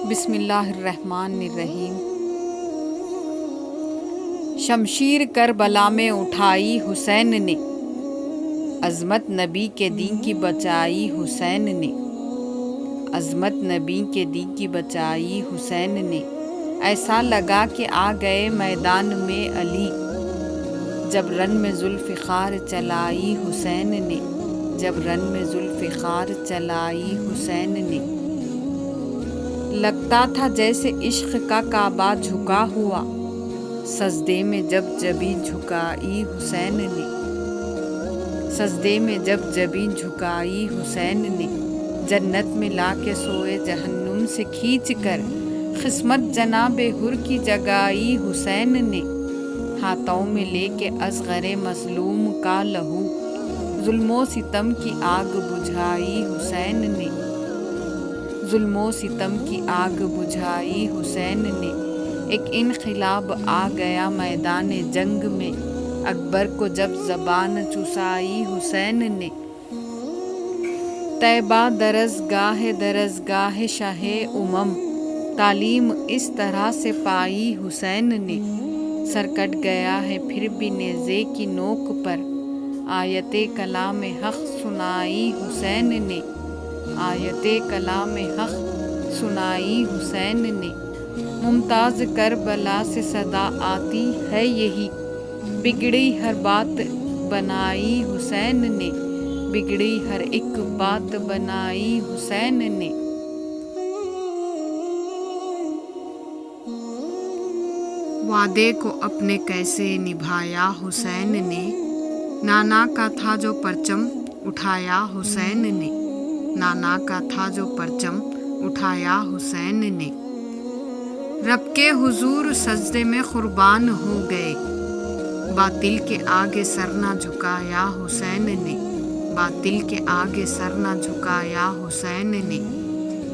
بسم اللہ الرحمن الرحیم۔ شمشیر کربلا میں اٹھائی حسین نے، عظمت نبی کے دین کی بچائی حسین نے، عظمت نبی کے دین کی بچائی حسین نے۔ ایسا لگا کہ آ گئے میدان میں علی، جب رن میں ذوالفقار چلائی حسین نے، جب رن میں ذوالفقار چلائی حسین نے۔ لگتا تھا جیسے عشق کا کعبہ جھکا ہوا، سجدے میں جب جبیں جھکائی حسین نے، سجدے میں جب جبیں جھکائی حسین نے۔ جنت میں لا کے سوئے جہنم سے کھینچ کر، قسمت جناب حر کی جگائی حسین نے۔ ہاتھوں میں لے کے اصغر مظلوم کا لہو، ظلم و ستم کی آگ بجھائی حسین نے، ظلم و ستم کی آگ بجھائی حسین نے۔ ایک انقلاب آ گیا میدان جنگ میں، اکبر کو جب زبان چسائی حسین نے۔ طیبہ درزگاہ شاہ امم، تعلیم اس طرح سے پائی حسین نے۔ سر کٹ گیا ہے پھر بھی نیزے کی نوک پر، آیت کلام حق سنائی حسین نے، آیت کلام حق سنائی حسین نے۔ ممتاز کربلا سے صدا آتی ہے یہی، بگڑی ہر بات بنائی حسین نے، بگڑی ہر ایک بات بنائی حسین نے۔ وعدے کو اپنے کیسے نبھایا حسین نے، نانا کا تھا جو پرچم اٹھایا حسین نے، نانا کا تھا جو پرچم اٹھایا حسین نے۔ رب کے حضور سجدے میں قربان ہو گئے، باطل کے آگے سر نہ جھکایا حسین نے، باطل کے آگے سر نہ جھکایا حسین نے۔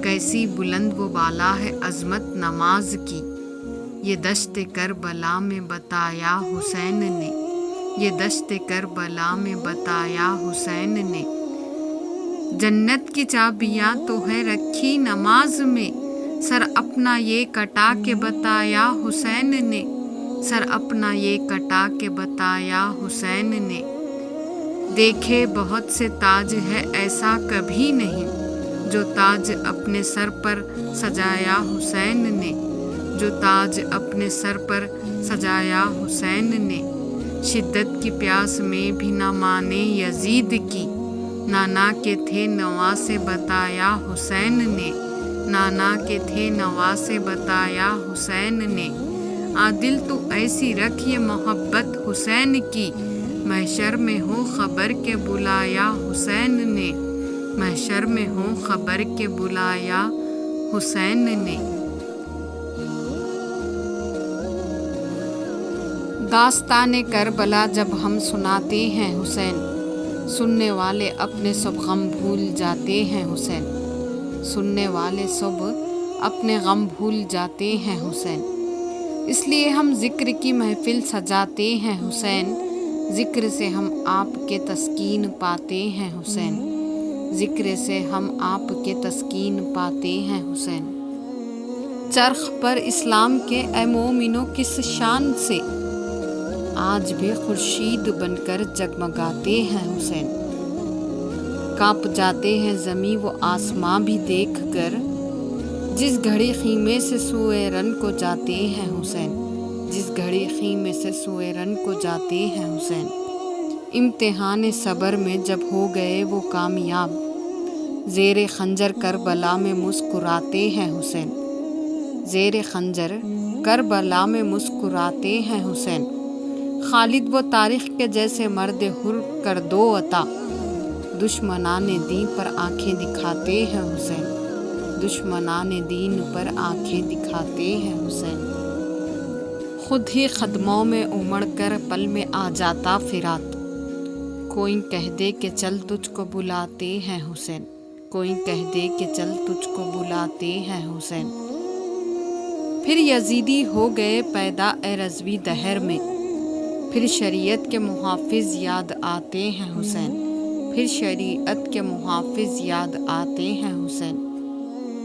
کیسی بلند و بالا ہے عظمت نماز کی، یہ دشت کربلا میں بتایا حسین نے، یہ دشت کربلا میں بتایا حسین نے۔ جنت کی چابیاں تو ہے رکھی نماز میں، سر اپنا یہ کٹا کے بتایا حسین نے، سر اپنا یہ کٹا کے بتایا حسین نے۔ دیکھے بہت سے تاج ہے ایسا کبھی نہیں، جو تاج اپنے سر پر سجایا حسین نے، جو تاج اپنے سر پر سجایا حسین نے۔ شدت کی پیاس میں بھی نہ مانے یزید کی، نانا کے تھے نواسے بتایا حسین نے، نانا کے تھے نواسے بتایا حسین نے۔ عادل تو ایسی رکھ یہ محبت حسین کی، محشر میں ہو خبر کے بلایا حسین نے، محشر میں ہو خبر کے بلایا حسین نے۔ داستان کربلا جب ہم سناتے ہیں حسین، سننے والے اپنے سب غم بھول جاتے ہیں حسین، سننے والے سب اپنے غم بھول جاتے ہیں حسین۔ اس لیے ہم ذکر کی محفل سجاتے ہیں حسین، ذکر سے ہم آپ کے تسکین پاتے ہیں حسین، ذکر سے ہم آپ کے تسکین پاتے ہیں حسین۔ چرخ پر اسلام کے اے مومنو کس شان سے، آج بھی خورشید بن کر جگمگاتے ہیں حسین۔ کانپ جاتے ہیں زمیں و آسماں بھی دیکھ کر، جس گھڑی خیمے سے سوئے رن کو جاتے ہیں حسین، جس گھڑی خیمے سے سوئے رن کو جاتے ہیں حسین۔ امتحان صبر میں جب ہو گئے وہ کامیاب، زیر خنجر کربلا میں مسکراتے ہیں حسین، زیر خنجر کربلا میں مسکراتے ہیں حسین۔ خالد و طارق کے جیسے مرد حر کر دو عطا، دشمنان دین پر آنکھیں دکھاتے ہیں حسین، دشمنان دین پر آنکھیں دکھاتے ہیں حسین۔ خود ہی قدموں میں امڑ کر پل میں آ جاتا فرات، کوئی کہہ دے کہ چل تجھ کو بلاتے ہیں حسین، کوئی کہہ دے کہ چل تجھ کو بلاتے ہیں حسین۔ پھر یزیدی ہو گئے پیدا اے رضوی دہر میں، پھر شریعت کے محافظ یاد آتے ہیں حسین، پھر شریعت کے محافظ یاد آتے ہیں حسین۔